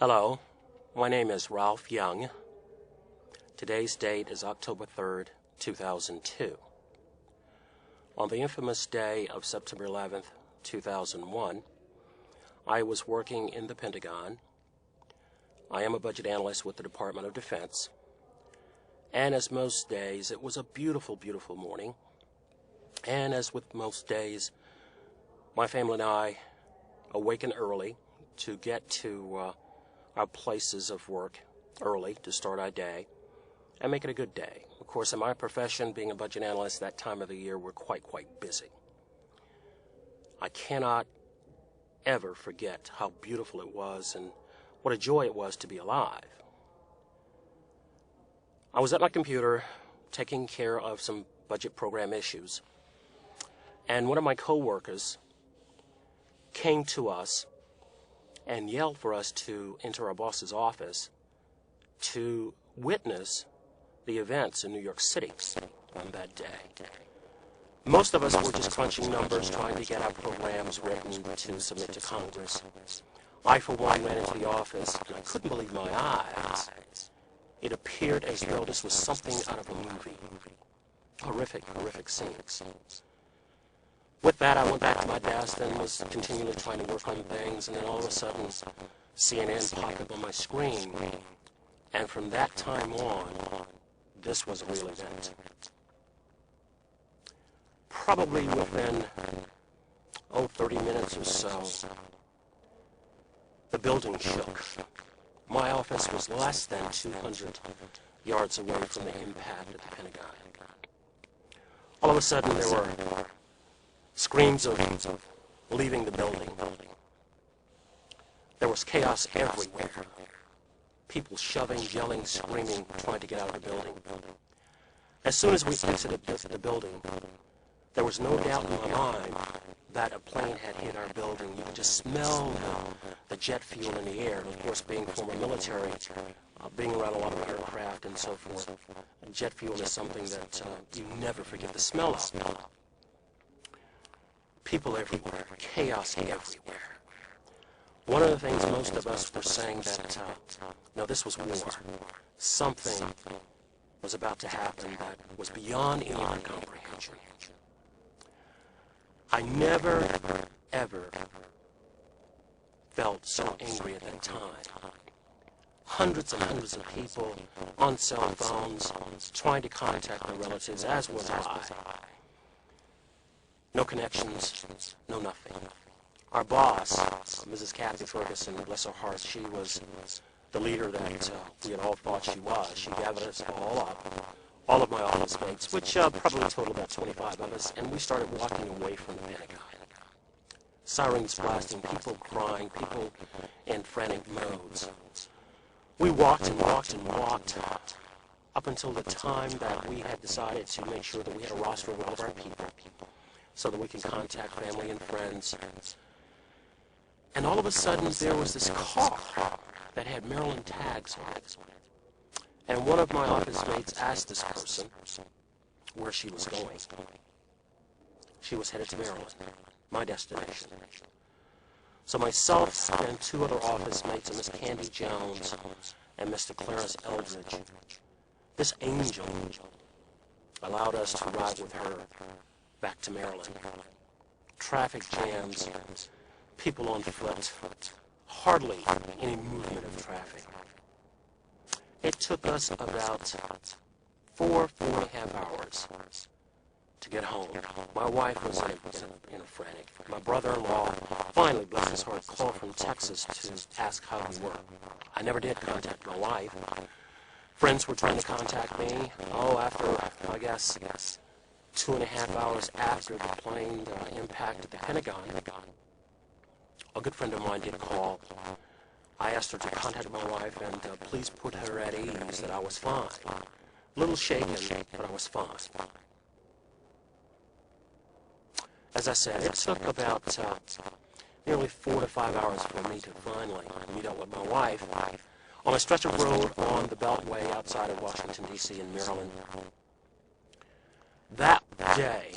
Hello, my name is Ralph Young. Today's date is October 3rd, 2002. On the infamous day of September 11th, 2001, I was working in the Pentagon. I am a budget analyst with the Department of Defense. And as most days, it was a beautiful, beautiful morning. And as with most days, my family and I awakened early to get to our places of work early to start our day and make it a good day. Of course, in my profession, being a budget analyst, that time of the year, we're quite busy. I cannot ever forget how beautiful it was and what a joy it was to be alive. I was at my computer taking care of some budget program issues, and one of my coworkers came to us and yelled for us to enter our boss's office to witness the events in New York City on that day. Most of us were just crunching numbers, trying to get our programs written to submit to Congress. I, for one, ran into the office, and I couldn't believe my eyes. It appeared as though this was something out of a movie. Horrific scenes. With that, I went back to my desk and was continually trying to work on things, and then all of a sudden, CNN popped up on my screen. And from that time on, this was a real event. Probably within, 30 minutes or so, the building shook. My office was less than 200 yards away from the impact at the Pentagon. All of a sudden, there were screams of leaving the building. There was chaos everywhere. People shoving, yelling, screaming, trying to get out of the building. As soon as we exited the building, there was no doubt in my mind that a plane had hit our building. You could just smell the jet fuel in the air. And of course, being former military, being around a lot of aircraft and so forth, jet fuel is something that you never forget the smell of. People everywhere, chaos everywhere. One of the things most of us were saying that, this was war. Something was about to happen that was beyond any comprehension. I never, ever felt so angry at that time. Hundreds and hundreds of people on cell phones trying to contact their relatives, as was I. No connections, no nothing. Our boss, Mrs. Kathy Ferguson, bless her heart, she was the leader that we had all thought she was. She gathered us all up, all of my office mates, which probably totaled about 25 of us, and we started walking away from the Pentagon. Sirens blasting, people crying, people in frantic modes. We walked and walked and walked up until the time that we had decided to make sure that we had a roster of all of our people, so that we can contact family and friends. And all of a sudden, there was this car that had Maryland tags on it. And one of my office mates asked this person where she was going. She was headed to Maryland, my destination. So myself and two other office mates, Miss Candy Jones and Mr. Clarence Eldridge, this angel allowed us to ride with her back to Maryland. Traffic jams, people on foot, hardly any movement of traffic. It took us about 4.5 hours to get home. My wife was in a frantic. My brother-in-law finally, bless his heart, called from Texas to ask how we were. I never did contact my wife. Friends were trying to contact me. After I guess 2.5 hours after the plane impacted the Pentagon, a good friend of mine did call. I asked her to contact my wife and please put her at ease that I was fine. A little shaken, but I was fine. As I said, it took about nearly 4 to 5 hours for me to finally meet up with my wife on a stretch of road on the Beltway outside of Washington, D.C. in Maryland. That day,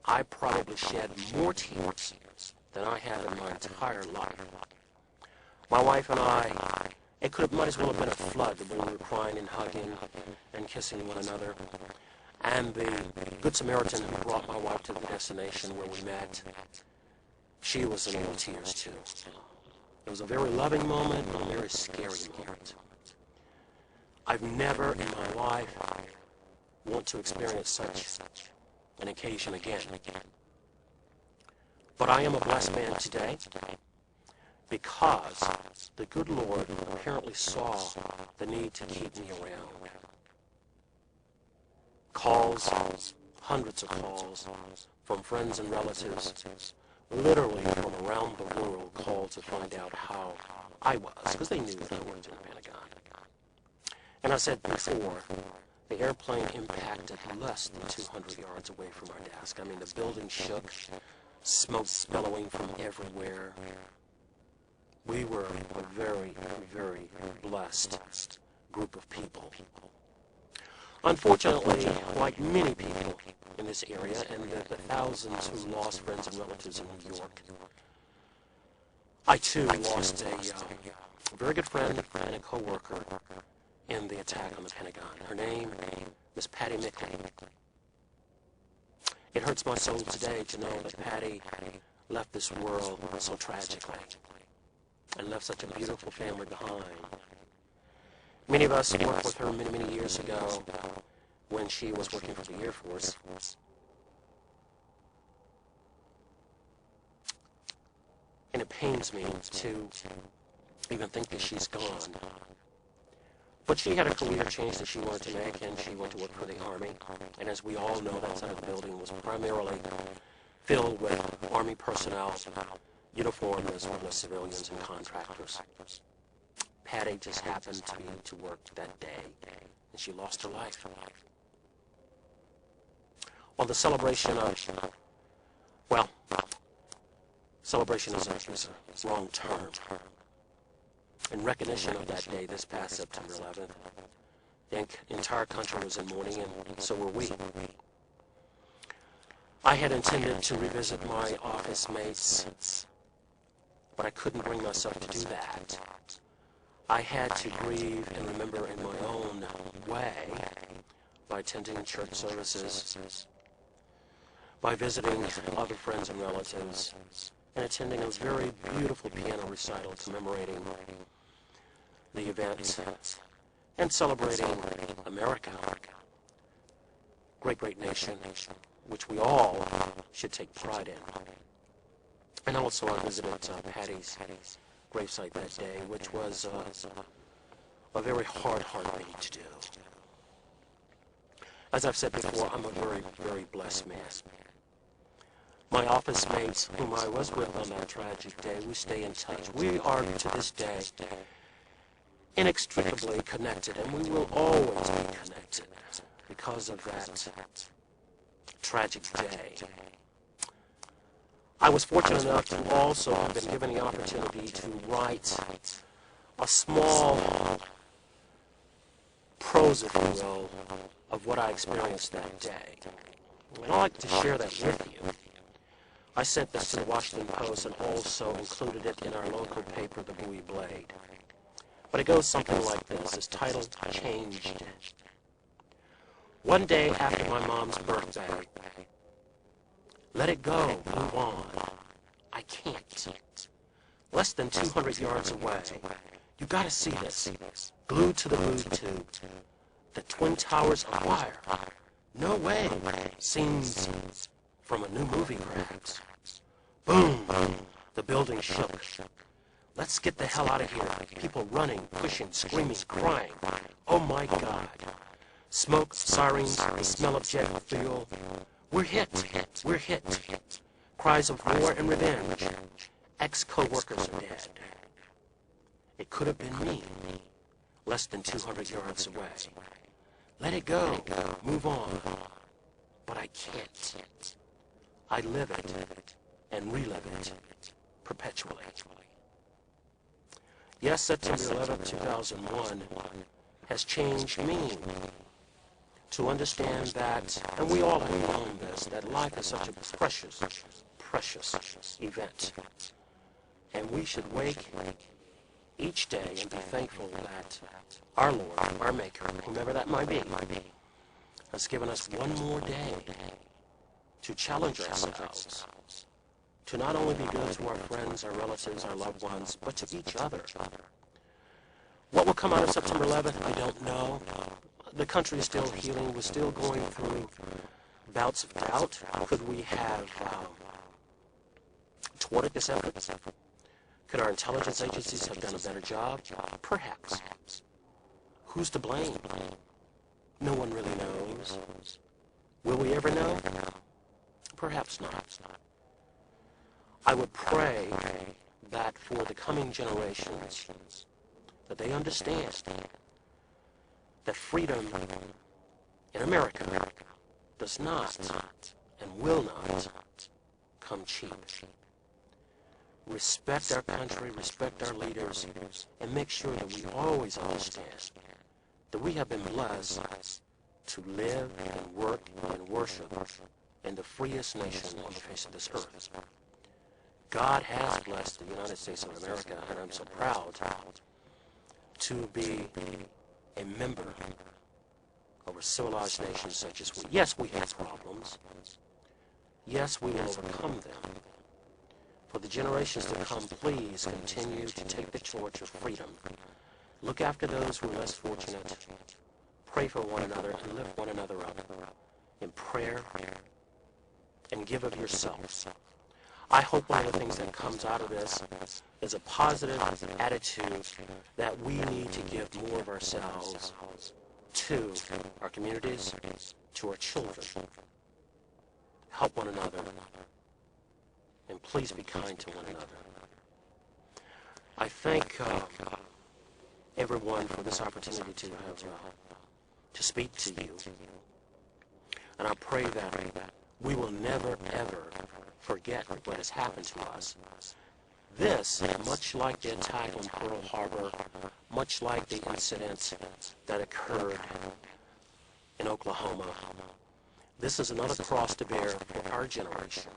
I probably shed more tears than I have in my entire life. My wife and I, might as well have been a flood when we were crying and hugging and kissing one another. And the Good Samaritan who brought my wife to the destination where we met, she was in all tears too. It was a very loving moment, but a very scary moment. I've never in my life want to experience such an occasion again. But I am a blessed man today because the good Lord apparently saw the need to keep me around. Calls, hundreds of calls from friends and relatives, literally from around the world, called to find out how I was, because they knew that I worked in the Pentagon. And I said before, the airplane impacted less than 200 yards away from our desk. I mean, the building shook, smoke billowing from everywhere. We were a very, very blessed group of people. Unfortunately, like many people in this area and the thousands who lost friends and relatives in New York, I too lost a very good friend and a co-worker in the attack on the Pentagon. Her name, Miss Patty Mickley. It hurts my soul today to know that Patty left this world so tragically and left such a beautiful family behind. Many of us worked with her many, many years ago when she was working for the Air Force. And it pains me to even think that she's gone. But she had a career change that she wanted to make, and she went to work for the Army. And as we all know, that side of the building was primarily filled with Army personnel, uniformed as well as civilians and contractors. Patty just happened to be to work that day, and she lost her life. On the celebration of, well, celebration is a wrong term. In recognition of that day, this past September 11th, the entire country was in mourning, and so were we. I had intended to revisit my office mates, but I couldn't bring myself to do that. I had to grieve and remember in my own way by attending church services, by visiting other friends and relatives, and attending a very beautiful piano recital commemorating the event and celebrating America, great, great nation, which we all should take pride in. And also I visited Patty's gravesite that day, which was a very hard thing to do. As I've said before, I'm a very, very blessed man. My office mates, whom I was with on that tragic day, we stay in touch. We are, to this day, inextricably connected, and we will always be connected because of that tragic day. I was fortunate enough to also have been given the opportunity to write a small prose, if you will, of what I experienced that day. And I'd like to share that with you. I sent this to the Washington Post and also included it in our local paper, the Bowie Blade. But it goes something like this. It's titled, Changed. One day after my mom's birthday, let it go, move on. I can't. Less than 200 yards away. You gotta see this. Glued to the food tube. The Twin Towers of fire. No way. Scenes from a new movie, perhaps. Boom. The building shook. Let's get the hell out of here. People running, pushing, screaming, crying. Oh my God. Smoke, sirens, the smell of jet fuel. We're hit. We're hit. Cries of war and revenge. Ex-co-workers are dead. It could have been me, less than 200 yards away. Let it go. Move on. But I can't. I live it and relive it perpetually. Yes, September 11, 2001 has changed me to understand that, and we all have known this, that life is such a precious, precious event. And we should wake each day and be thankful that our Lord, our Maker, whomever that might be, has given us one more day to challenge ourselves, to not only be good to our friends, our relatives, our loved ones, but to each other. What will come out of September 11th, I don't know. The country is still healing. We're still going through bouts of doubt. Could we have thwarted this effort? Could our intelligence agencies have done a better job? Perhaps. Who's to blame? No one really knows. Will we ever know? Perhaps not. I would pray that for the coming generations, that they understand that freedom in America does not and will not come cheap. Respect our country, respect our leaders, and make sure that we always understand that we have been blessed to live and work and worship in the freest nation on the face of this earth. God has blessed the United States of America, and I'm so proud to be a member of a civilized nation such as we. Yes, we have problems. Yes, we will overcome them. For the generations to come, please continue to take the torch of freedom. Look after those who are less fortunate. Pray for one another and lift one another up in prayer and give of yourself. I hope one of the things that comes out of this is a positive attitude that we need to give more of ourselves to our communities, to our children. Help one another, and please be kind to one another. I thank everyone for this opportunity to speak to you, and I pray that we will never, ever forget what has happened to us. This, much like the attack on Pearl Harbor, much like the incident that occurred in Oklahoma, this is another cross to bear for our generation.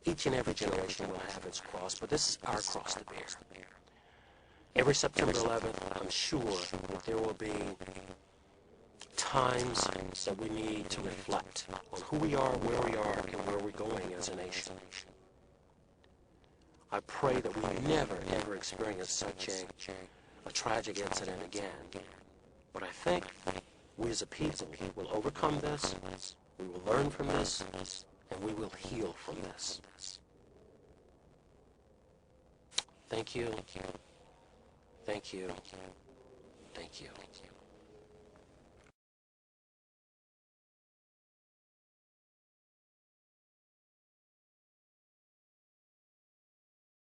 Each and every generation will have its cross, but this is our cross to bear. Every September 11th, I'm sure that there will be times that we need to reflect on who we are, where we are, and where we're going as a nation. I pray that we never, ever experience such a tragic incident again. But I think we as a people will overcome this, we will learn from this, and we will heal from this. Thank you. Thank you. Thank you.